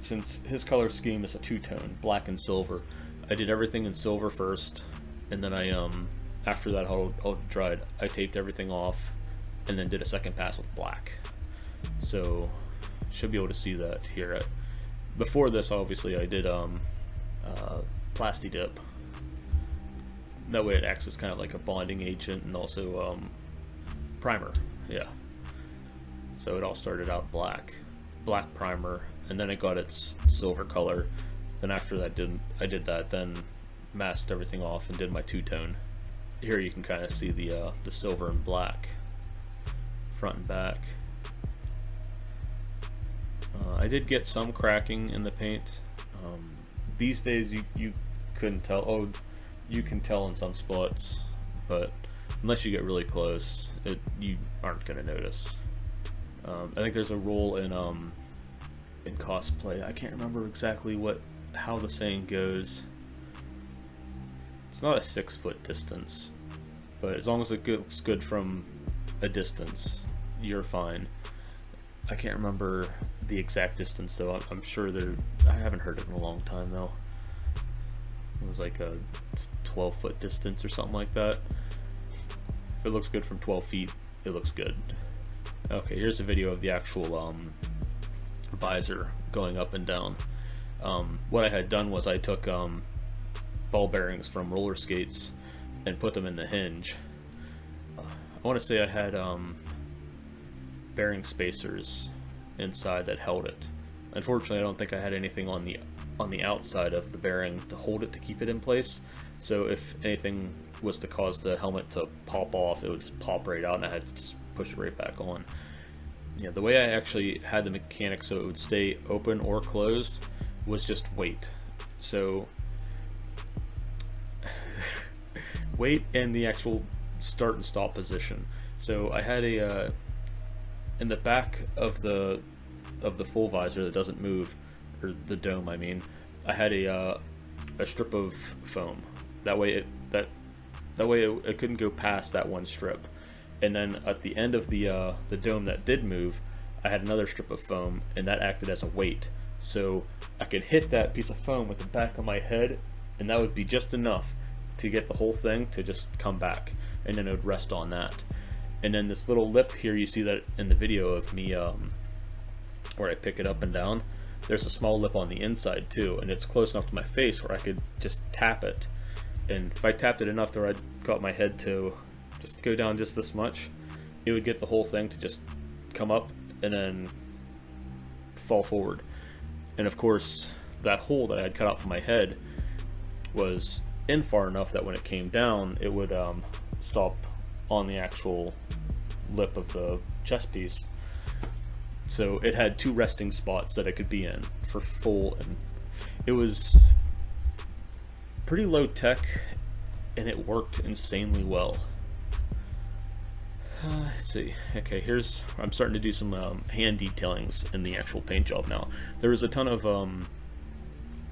since his color scheme is a two-tone, black and silver, I did everything in silver first, and then I after that all dried, I taped everything off and then did a second pass with black. So should be able to see that here. Before this, obviously, I did Plasti Dip. That way it acts as kind of like a bonding agent, and also primer. Yeah. So it all started out black primer, and then it got its silver color. Then after that, I did that, then masked everything off and did my two-tone. Here you can kind of see the silver and black, front and back. I did get some cracking in the paint. These days you couldn't tell. Oh, you can tell in some spots, but unless you get really close, you aren't going to notice. I think there's a rule in cosplay. I can't remember exactly how the saying goes. It's not a 6-foot distance, but as long as it looks good from a distance, you're fine. I can't remember the exact distance though. I'm sure I haven't heard it in a long time though. It was like a 12-foot distance or something like that. If it looks good from 12 feet, it looks good. Okay, here's a video of the actual visor going up and down. What I had done was I took ball bearings from roller skates and put them in the hinge. I want to say I had bearing spacers inside that held it. Unfortunately, I don't think I had anything on the outside of the bearing to hold it, to keep it in place. So if anything was to cause the helmet to pop off, it would just pop right out, and I had to just push it right back on. Yeah, the way I actually had the mechanics so it would stay open or closed was just weight. So weight and the actual start and stop position. So I had in the back of the full visor that doesn't move, or the dome, I mean, I had a strip of foam. That way it couldn't go past that one strip. And then at the end of the dome that did move, I had another strip of foam, and that acted as a weight. So I could hit that piece of foam with the back of my head, and that would be just enough to get the whole thing to just come back, and then it would rest on that. And then this little lip here, you see that in the video of me where I pick it up and down, there's a small lip on the inside too, and it's close enough to my face where I could just tap it. And if I tapped it enough to I got my head to just go down just this much, it would get the whole thing to just come up and then fall forward. And of course, that hole that I had cut out for my head was in far enough that when it came down, it would stop on the actual lip of the chest piece. So it had 2 resting spots that it could be in for full, and it was pretty low tech, and it worked insanely well. Let's see. Okay, I'm starting to do some hand detailings in the actual paint job now. There was a ton of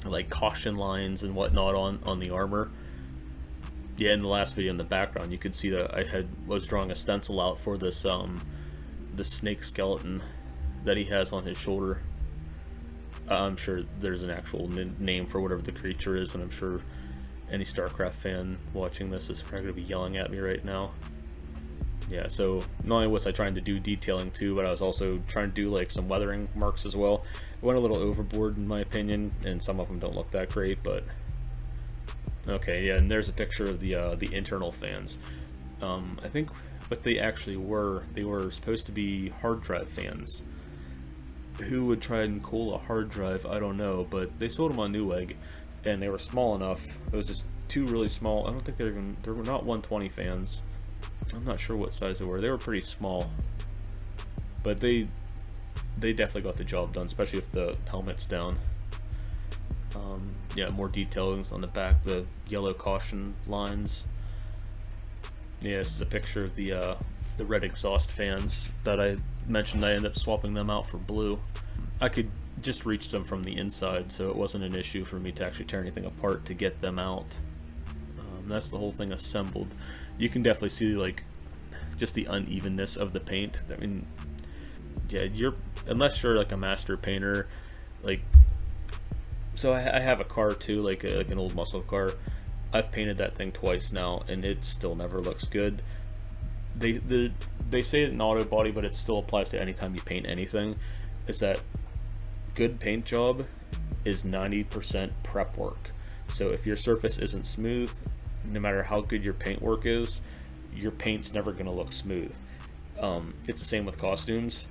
like caution lines and whatnot on the armor. Yeah, in the last video in the background, you could see that I was drawing a stencil out for this the snake skeleton that he has on his shoulder. I'm sure there's an actual name for whatever the creature is, and I'm sure any StarCraft fan watching this is probably going to be yelling at me right now. Yeah, so not only was I trying to do detailing too, but I was also trying to do like some weathering marks as well. I went a little overboard in my opinion, and some of them don't look that great, but okay, yeah, and there's a picture of the internal fans. I think what they actually were, they were supposed to be hard drive fans. Who would try and cool a hard drive? I don't know, but they sold them on Newegg, and they were small enough. It was just 2 really small. I don't think they were not 120 fans. I'm not sure what size they were. They were pretty small, but they definitely got the job done, especially if the helmet's down. Yeah, more detailings on the back, the yellow caution lines. Yeah, this is a picture of the red exhaust fans that I mentioned. I ended up swapping them out for blue. I could just reach them from the inside, so it wasn't an issue for me to actually tear anything apart to get them out. That's the whole thing assembled. You can definitely see like just the unevenness of the paint. I mean, yeah, unless you're like a master painter, like, so I have a car too, like an old muscle car. I've painted that thing twice now, and it still never looks good. They say it in auto body, but it still applies to any time you paint anything. Is that good paint job is 90% prep work. So if your surface isn't smooth, no matter how good your paint work is, your paint's never going to look smooth. It's the same with costumes.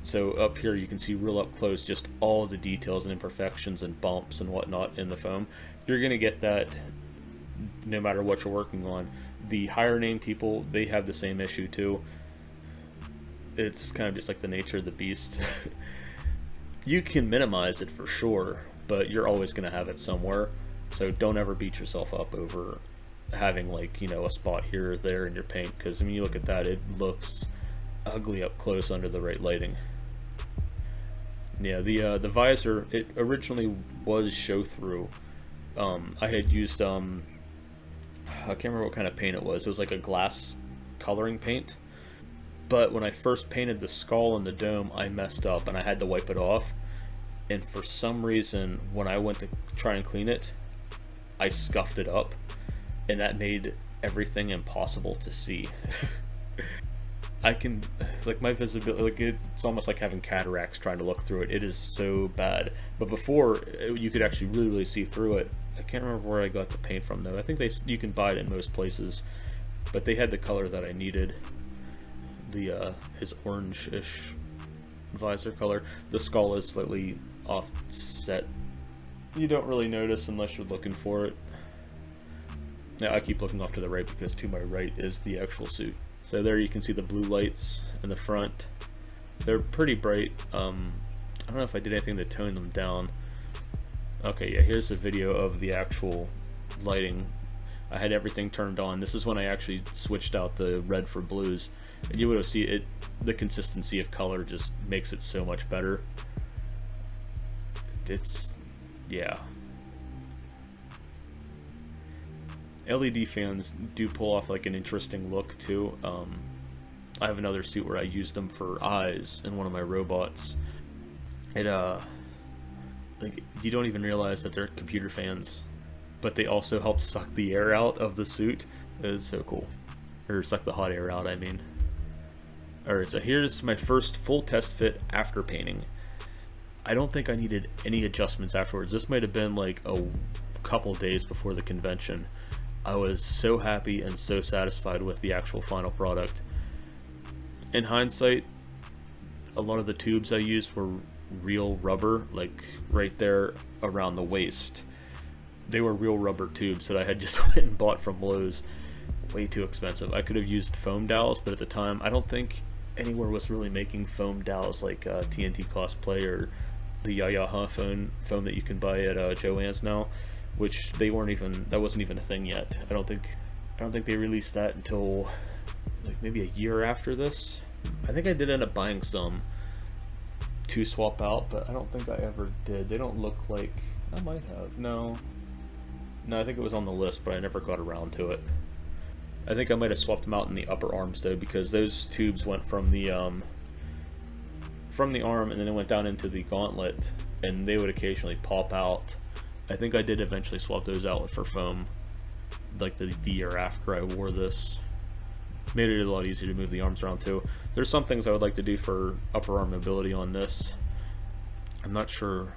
So up here you can see real up close just all the details and imperfections and bumps and whatnot in the foam. You're going to get that no matter what you're working on. The higher name people, they have the same issue too. It's kind of just like the nature of the beast. You can minimize it for sure, but you're always going to have it somewhere. So don't ever beat yourself up over having, like, you know, a spot here or there in your paint, because I mean, you look at that, it looks ugly up close under the right lighting. Yeah, the visor, it originally was show through. I had used I can't remember what kind of paint it was. It was like a glass coloring paint. But when I first painted the skull and the dome, I messed up and I had to wipe it off. And for some reason, when I went to try and clean it, I scuffed it up, and that made everything impossible to see. I can, like, my visibility, like, it's almost like having cataracts trying to look through it. It is so bad. But before, you could actually really see through it. I can't remember where I got the paint from though. I think you can buy it in most places, but they had the color that I needed. His orange-ish visor color. The skull is slightly offset. You don't really notice unless you're looking for it. Now I keep looking off to the right because to my right is the actual suit. So there you can see the blue lights in the front. They're pretty bright. I don't know if I did anything to tone them down. Okay, yeah, here's a video of the actual lighting. I had everything turned on. This is when I actually switched out the red for blues. And you would have seen it, the consistency of color just makes it so much better. It's, yeah. LED fans do pull off like an interesting look too. I have another suit where I used them for eyes in one of my robots. It like, you don't even realize that they're computer fans, but they also help suck the air out of the suit. It is so cool. Or suck the hot air out, I mean. Alright, so here's my first full test fit after painting. I don't think I needed any adjustments afterwards. This might have been like a couple days before the convention. I was so happy and so satisfied with the actual final product. In hindsight, a lot of the tubes I used were real rubber, like right there around the waist. They were real rubber tubes that I had just went and bought from Lowe's. way too expensive. I could have used foam dowels, but at the time, I don't think anywhere was really making foam dowels like TNT Cosplay or the Yayaha foam that you can buy at Joann's now, which they weren't even, that wasn't even a thing yet. I don't think they released that until like maybe a year after this. I think I did end up buying some to swap out, but I don't think I ever did. They don't look like, I might have, no, I think it was on the list, but I never got around to it. I think I might have swapped them out in the upper arms though, because those tubes went from the arm and then it went down into the gauntlet, and they would occasionally pop out. I think I did eventually swap those out for foam, like the year after I wore this. Made it a lot easier to move the arms around too. There's some things I would like to do for upper arm mobility on this. I'm not sure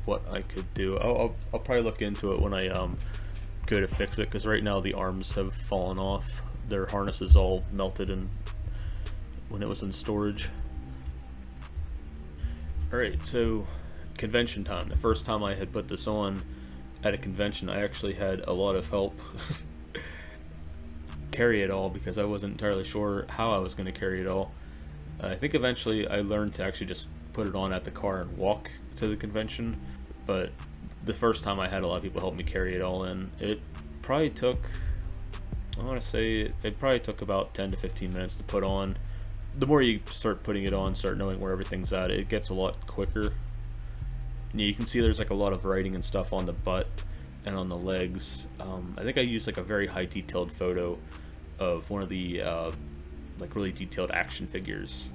what I could do. I'll probably look into it when I go to fix it, because right now the arms have fallen off. Their harness is all melted in when it was in storage. Alright, so convention time. The first time I had put this on at a convention, I actually had a lot of help carry it all, because I wasn't entirely sure how I was going to carry it all. I think eventually I learned to actually just put it on at the car and walk to the convention, but the first time I had a lot of people help me carry it all in. It probably took, I want to say, it probably took about 10 to 15 minutes to put on. The more you start putting it on, start knowing where everything's at, it gets a lot quicker. You can see there's like a lot of writing and stuff on the butt and on the legs. I think I used like a very high detailed photo of one of the like really detailed action figures,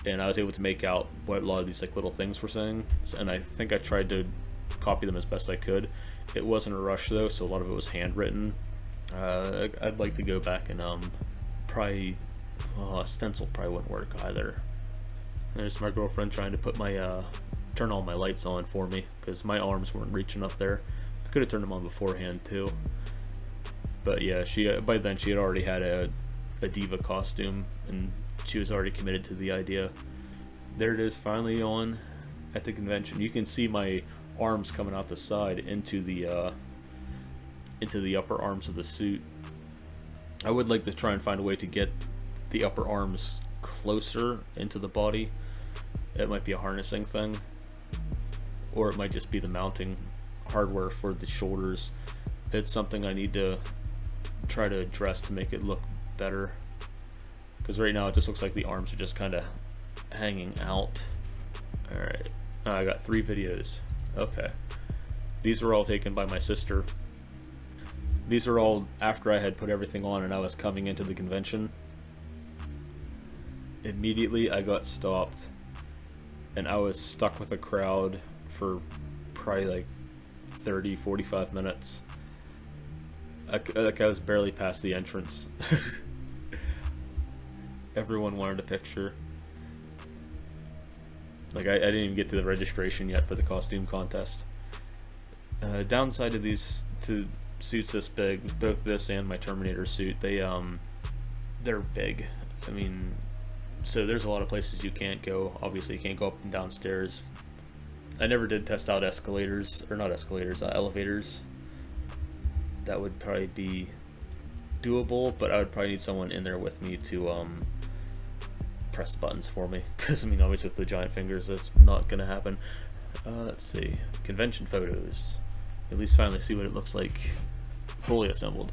and I was able to make out what a lot of these like little things were saying, and I think I tried to copy them as best I could. It wasn't a rush though, so a lot of it was handwritten. I'd like to go back and probably, a stencil probably wouldn't work either. There's my girlfriend trying to put my turn all my lights on for me, because my arms weren't reaching up there. I could have turned them on beforehand too, but yeah, she by then she had already had a diva costume, and she was already committed to the idea. There it is, finally on at the convention. You can see my arms coming out the side into the upper arms of the suit. I would like to try and find a way to get the upper arms closer into the body. It might be a harnessing thing, or it might just be the mounting hardware for the shoulders. It's something I need to try to address to make it look better, because right now it just looks like the arms are just kind of hanging out. Alright, I got 3 videos. Okay, these were all taken by my sister. These are all after I had put everything on and I was coming into the convention. Immediately I got stopped, and I was stuck with a crowd for probably like 30-45 minutes. I was barely past the entrance. Everyone wanted a picture. Like I didn't even get to the registration yet for the costume contest. Downside to these suits this big, both this and my Terminator suit, they're big. I mean, so there's a lot of places you can't go. Obviously, you can't go up and down stairs. I never did test out escalators, or not escalators, elevators. That would probably be doable, but I would probably need someone in there with me to press buttons for me, because I mean, obviously with the giant fingers that's not gonna happen. Let's see, convention photos. At least finally see what it looks like fully assembled.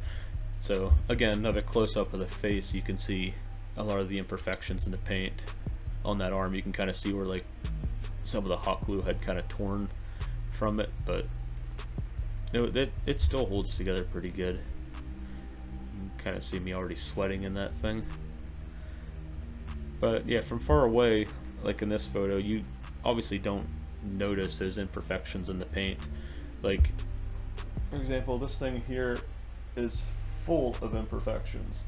So again, another close-up of the face. You can see a lot of the imperfections in the paint on that arm. You can kind of see where like some of the hot glue had kind of torn from it, but it still holds together pretty good. You can kind of see me already sweating in that thing. But yeah, from far away, like in this photo, you obviously don't notice those imperfections in the paint. Like, for example, this thing here is full of imperfections,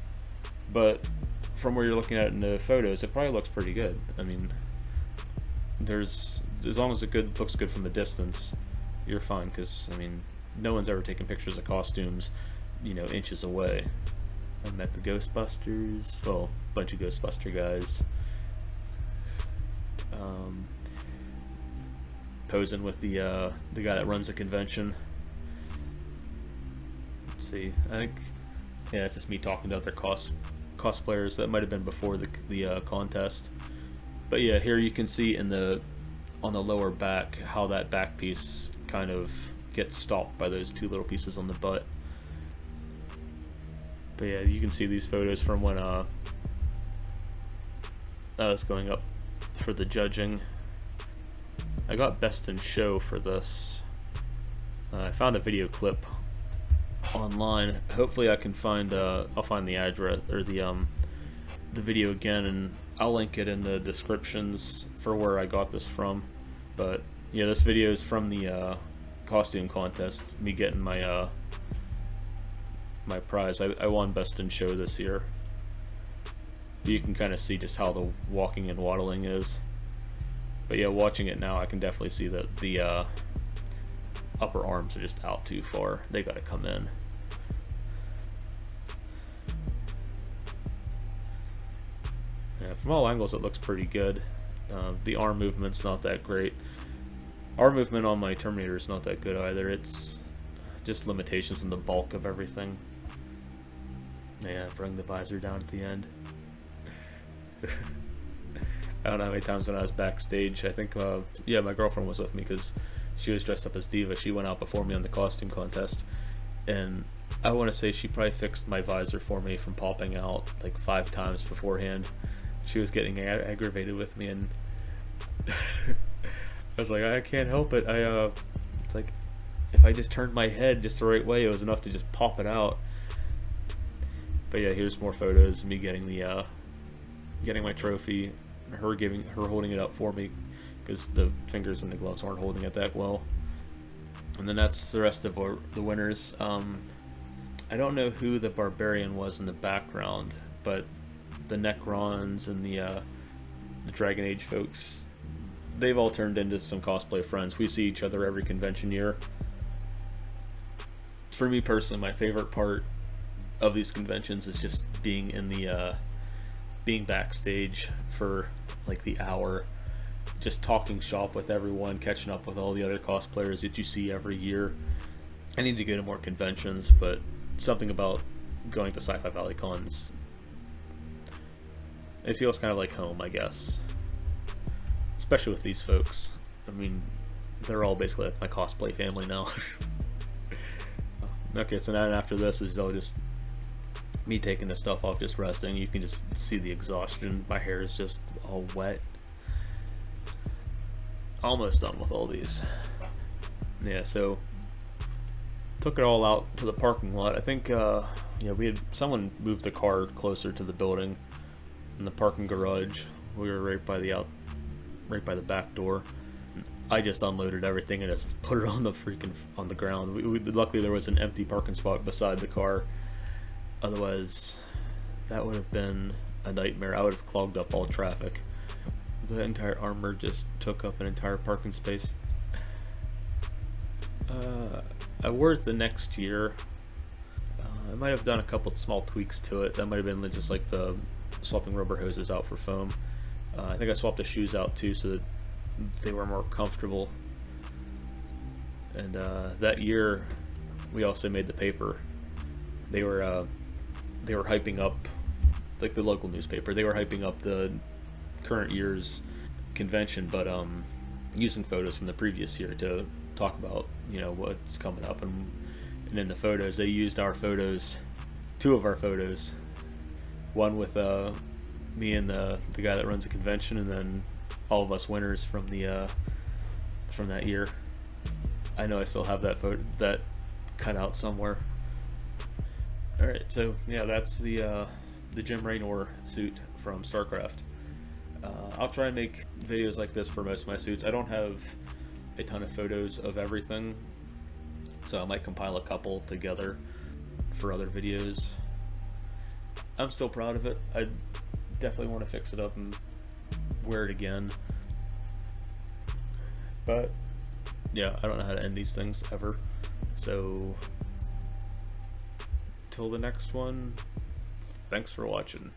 but from where you're looking at it in the photos, it probably looks pretty good. I mean, as long as it looks good from a distance, you're fine, because I mean, no one's ever taken pictures of costumes, you know, inches away. I met the Ghostbusters, well, a bunch of Ghostbuster guys. Posing with the guy that runs the convention. Let's see, I yeah, it's just me talking to other cosplayers. That might have been before the contest. But yeah, here you can see on the lower back how that back piece kind of gets stopped by those two little pieces on the butt. But yeah, you can see these photos from when I was going up for the judging. I got Best in Show for this. I found a video clip online. Hopefully I can find I'll find the address or the video again, and I'll link it in the descriptions for where I got this from. But yeah, this video is from the costume contest, me getting my my prize. I won Best in Show this year. You can kind of see just how the walking and waddling is. But yeah, watching it now, I can definitely see that the upper arms are just out too far. They gotta come in. Yeah, from all angles it looks pretty good. The arm movement's not that great. Arm movement on my Terminator is not that good either. It's just limitations from the bulk of everything. Yeah, bring the visor down at the end. I don't know how many times when I was backstage, I think, yeah, my girlfriend was with me because she was dressed up as Diva. She went out before me on the costume contest, and I want to say she probably fixed my visor for me from popping out like 5 times beforehand. She was getting aggravated with me, and I was like, I can't help it. It's like, if I just turned my head just the right way, it was enough to just pop it out. But yeah, here's more photos of me getting the getting my trophy, her holding it up for me because the fingers and the gloves aren't holding it that well. And then that's the rest of the winners. I don't know who the Barbarian was in the background, but the Necrons and the Dragon Age folks, they've all turned into some cosplay friends. We see each other every convention year. For me personally, my favorite part of these conventions is just being in the being backstage for like the hour, just talking shop with everyone, catching up with all the other cosplayers that you see every year. I need to go to more conventions, but something about going to Sci-Fi Valley Cons, it feels kind of like home, I guess. Especially with these folks. I mean, they're all basically like my cosplay family now. Okay, so now after this is all just me taking the stuff off, just resting. You can just see the exhaustion. My hair is just all wet. Almost done with all these. Yeah, so took it all out to the parking lot. I think yeah, we had someone moved the car closer to the building in the parking garage. We were right by the back door. I just unloaded everything and just put it on the ground. Luckily there was an empty parking spot beside the car. Otherwise, that would have been a nightmare. I would have clogged up all traffic. The entire armor just took up an entire parking space. I wore it the next year. I might have done a couple small tweaks to it. That might have been just like the swapping rubber hoses out for foam. I think I swapped the shoes out too so that they were more comfortable. And that year, we also made the paper. They were hyping up, like the local newspaper, they were hyping up the current year's convention, but using photos from the previous year to talk about, you know, what's coming up. And in the photos, they used our photos, 2 of our photos, one with me and the guy that runs the convention, and then all of us winners from the from that year. I know I still have that photo, that cut out somewhere. Alright, so yeah, that's the Jim Raynor suit from StarCraft. I'll try and make videos like this for most of my suits. I don't have a ton of photos of everything, so I might compile a couple together for other videos. I'm still proud of it. I definitely want to fix it up and wear it again. But yeah, I don't know how to end these things ever. So till the next one, thanks for watching.